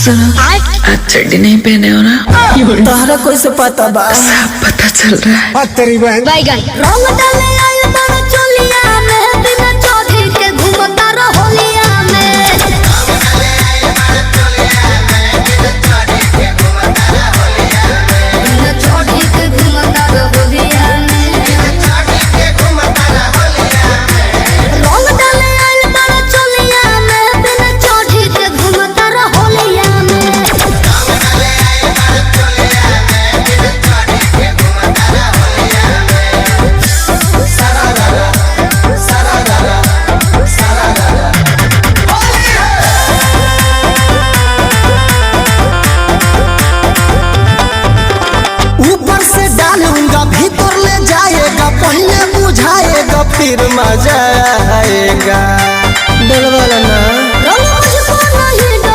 सुनो, आज चड्डी नहीं पहने हो ना? तहरा कोई से पता बा? सब पता चल रहा है। तेरी बहन रंग डाले आइल बड़ा चोलिया में, बिना चौधरी के घूमता रहोलिया में। बिना चौधरी के घूमता रहोलिया में। रंग डाले आइल बड़ा चोलिया में, बिना चौधरी के घूमता रहोलिया में। ऊपर से डालूंगा भीतर ले जाएगा, पहले बुझाएगा फिर मजा आएगा। डलवाला ना